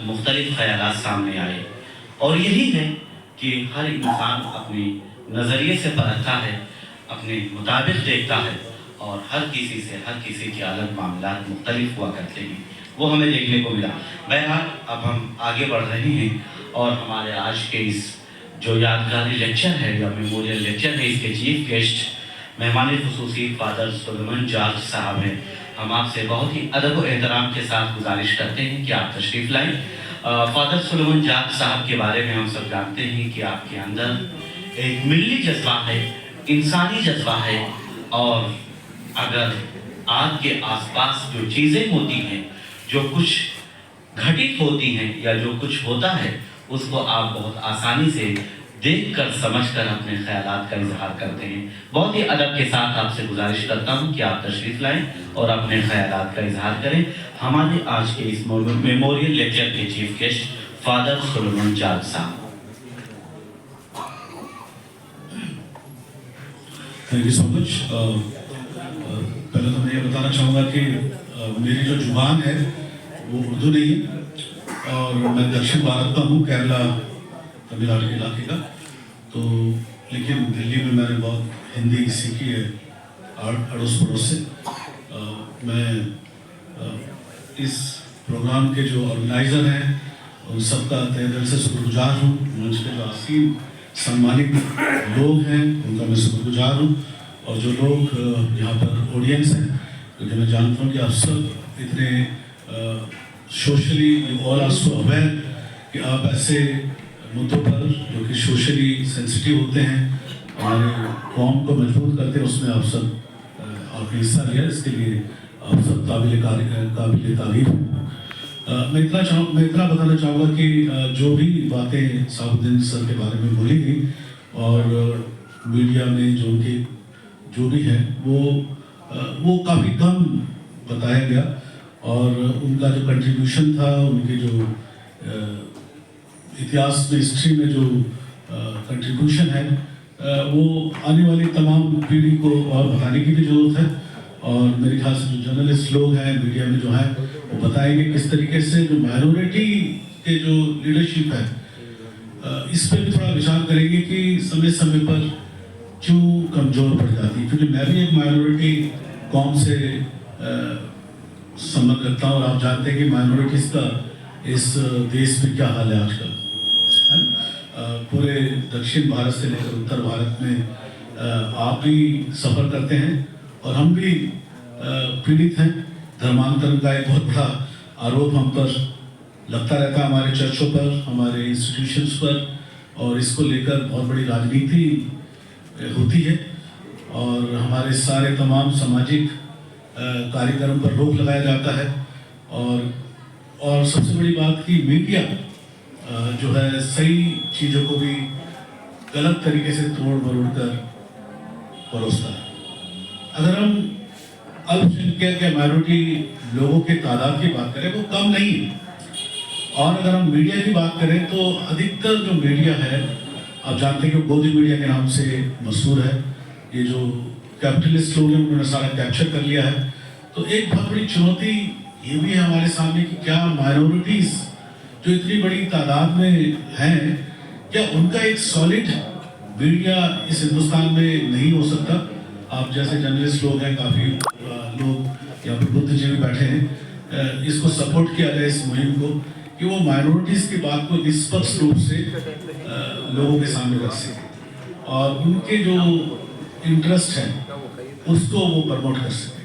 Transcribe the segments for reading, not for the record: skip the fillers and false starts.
मुख्तलिफ ख़यालात सामने आए और यही है कि हर इंसान अपने नज़रिए से परखता है, अपने मुताबिक देखता है और हर किसी के अलग मामलात मुख्तलिफ हुआ करते हैं, वो हमें देखने को मिला। बहरहाल अब हम आगे बढ़ रहे हैं और हमारे आज के इस जो यादगारी लेक्चर है या मेमोरियल लेक्चर है, इसके चीफ गेस्ट मेहमान खुसूसी फादर सुलेमान जॉर्ज साहब हैं। हम आपसे बहुत ही अदब और एहतराम के साथ गुजारिश करते हैं कि आप तशरीफ़ लाएँ। फादर सुलेमान जॉर्ज साहब के बारे में हम सब जानते हैं कि आपके अंदर एक मिल्ली जज्बा है, इंसानी जज्बा है और अगर आपके आसपास जो चीज़ें होती हैं, जो कुछ घटित होती हैं या जो कुछ होता है, उसको आप बहुत आसानी से देखकर समझकर अपने ख्यालात का इजहार करते हैं। बहुत ही अदब के साथ आपसे गुजारिश करता हूं कि आप तशरीफ़ लाएं और अपने ख्यालात का इजहार करें। हमारे आज के इस मेमोरियल लेक्चर के chief guest father Suleman George साहब। Thank you so much. पहले तो मैं ये बताना चाहूँगा कि मेरी जो जुबान है वो उर्दू नहीं है और मैं दक्षिण भारत का हूँ, केरला तमिलनाडु के इलाके का। तो लेकिन दिल्ली में मैंने बहुत हिंदी सीखी है अड़ोस पड़ोस से। मैं इस प्रोग्राम के जो ऑर्गेनाइज़र हैं उन सबका तहे दिल से शुक्रगुजार हूँ। मंच के जो आसीन सम्मानित लोग हैं उनका मैं शुक्रगुजार हूँ और जो लोग यहाँ पर ऑडियंस हैं, क्योंकि मैं जानता हूँ कि आप सब इतने socially all are so aware कि आप ऐसे मुद्दों पर जो कि सोशली सेंसिटिव होते हैं, हमारे कौम को मजबूत करते हैं, उसमें आप सब आपने हिस्सा लिया। इसके लिए आप सब काबिल तारीफ हैं। मैं इतना बताना चाहूँगा कि जो भी बातें साहुद्दीन सर के बारे में बोली गई और मीडिया में जो उनके जो भी है वो काफ़ी कम बताया गया और उनका जो कंट्रीब्यूशन था, उनके जो इतिहास में हिस्ट्री में जो कंट्रीब्यूशन है वो आने वाली तमाम पीढ़ी को और बताने की भी ज़रूरत है। और मेरे ख्याल से जो जर्नलिस्ट लोग हैं मीडिया में जो हैं वो बताएंगे किस तरीके से जो माइनॉरिटी के जो लीडरशिप है इस पर भी थोड़ा विचार करेंगे कि समय समय पर क्यों कमज़ोर पड़ जाती है, क्योंकि मैं भी एक माइनॉरिटी कौम से संबंध रखता हूँ और आप जानते हैं कि माइनॉरिटीज़ का इस देश में क्या हाल है आजकल। पूरे दक्षिण भारत से लेकर उत्तर भारत में आप भी सफ़र करते हैं और हम भी पीड़ित हैं। धर्मांतरण का एक बहुत बड़ा आरोप हम पर लगता रहता है, हमारे चर्चों पर, हमारे इंस्टीट्यूशंस पर, और इसको लेकर बहुत बड़ी राजनीति होती है और हमारे सारे तमाम सामाजिक कार्यक्रम पर रोक लगाया जाता है। और सबसे बड़ी बात कि मीडिया जो है सही चीज़ों को भी गलत तरीके से तोड़ मरोड़ कर परोसता है। अगर हम अल्पसंख्यक या माइनॉरिटी लोगों के तादाद की बात करें वो कम नहीं है, और अगर हम मीडिया की बात करें तो अधिकतर जो मीडिया है आप जानते हैं कि गोदी मीडिया के नाम से मशहूर है। ये जो कैपिटलिस्ट लोग हैं उन्होंने सारा कैप्चर कर लिया है। तो एक बहुत बड़ी चुनौती ये भी है हमारे सामने कि क्या माइनॉरिटीज़ जो इतनी बड़ी तादाद में हैं, क्या उनका एक सॉलिड मीडिया इस हिंदुस्तान में नहीं हो सकता। आप जैसे जर्नलिस्ट लोग हैं, काफ़ी लोग यहाँ पर बुद्धिजीवी बैठे हैं, इसको सपोर्ट किया जाए इस मुहिम को कि वो माइनॉरिटीज़ की बात को निष्पक्ष रूप से लोगों के सामने रख सकें और उनके जो इंटरेस्ट है उसको वो प्रमोट कर सकें।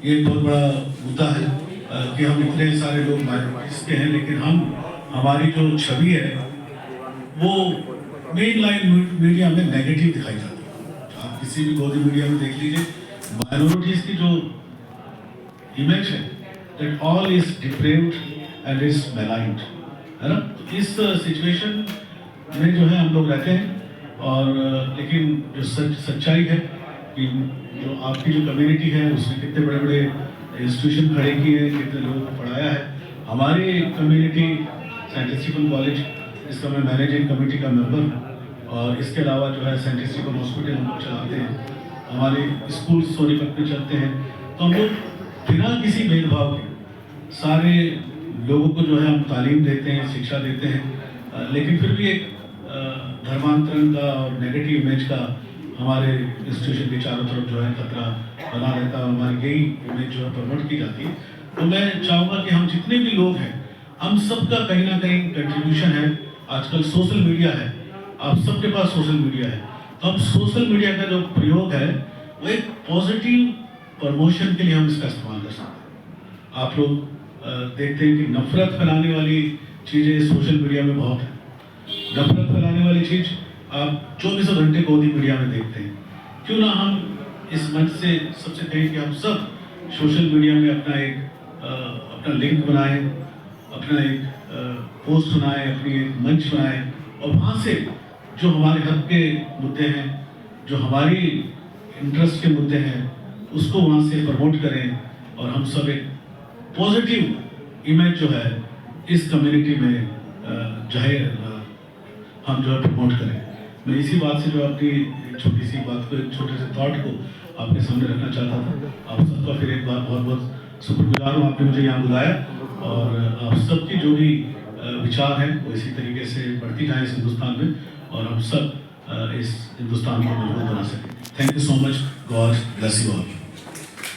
ये एक बहुत बड़ा मुद्दा है कि हम इतने सारे लोग माइनॉरिटीज़ के हैं लेकिन हमारी जो छवि है वो मेन लाइन मीडिया में नेगेटिव दिखाई जाती है। आप किसी भी गोदी मीडिया में देख लीजिए, माइनॉरिटीज़ की जो इमेज है that all is deprived and is maligned, है ना। तो इस सिचुएशन में जो है हम लोग रहते हैं और लेकिन जो सच्चाई है कि जो आपकी जो कम्युनिटी है उसने कितने बड़े बड़े इंस्टीट्यूशन खड़े किए हैं, कितने लोगों को पढ़ाया है। हमारी कम्युनिटी सेंट स्टीफन कॉलेज, इसका मैं मैनेजिंग कमेटी का मेंबर हूँ और इसके अलावा जो है सेंट स्टीफन हॉस्पिटल हम लोग चलाते हैं, हमारे स्कूल सोनीपत में चलते हैं। तो हम लोग बिना किसी भेदभाव के सारे लोगों को जो है हम तालीम देते हैं, शिक्षा देते हैं, लेकिन फिर भी एक धर्मांतरण का और नेगेटिव इमेज का हमारे इंस्टीट्यूशन के चारों तरफ जो है खतरा बना रहता है, हमारी यही इमेज जो है प्रमोट की जाती है। तो मैं चाहूँगा कि हम जितने भी लोग हैं, हम सबका कहीं ना कहीं कंट्रीब्यूशन है। आजकल सोशल मीडिया है, आप सबके पास सोशल मीडिया है, तो हम सोशल मीडिया का जो प्रयोग है वो एक पॉजिटिव प्रमोशन के लिए हम इसका इस्तेमाल कर सकते हैं। आप लोग देखते हैं कि नफरत फैलाने वाली चीज़ें सोशल मीडिया में बहुत है। नफरत फैलाने वाली चीज़ आप 24 घंटे गोदी मीडिया में देखते हैं। क्यों ना हम इस मंच से सबसे कहें कि हम सब सोशल मीडिया में अपना लिंक बनाएं, अपना एक पोस्ट बनाएं, अपनी एक मंच बनाएं, और वहाँ से जो हमारे हक के मुद्दे हैं, जो हमारी इंटरेस्ट के मुद्दे हैं, उसको वहाँ से प्रमोट करें, और हम सब एक पॉजिटिव इमेज जो है इस कम्युनिटी में जाहिर हम जो है प्रमोट करें। मैं इसी बात से जो अपनी छोटी सी बात को, एक छोटे से थॉट को आपके सामने रखना चाहता था। आप सबका फिर एक बार बहुत बहुत शुक्रगुजार हूँ, आपने मुझे यहाँ बुलाया, और आप सबकी जो भी विचार हैं वो इसी तरीके से बढ़ती जाए इस हिंदुस्तान में, और हम सब इस हिंदुस्तान को मजबूत बना सकें। Thank you so much. God bless you all.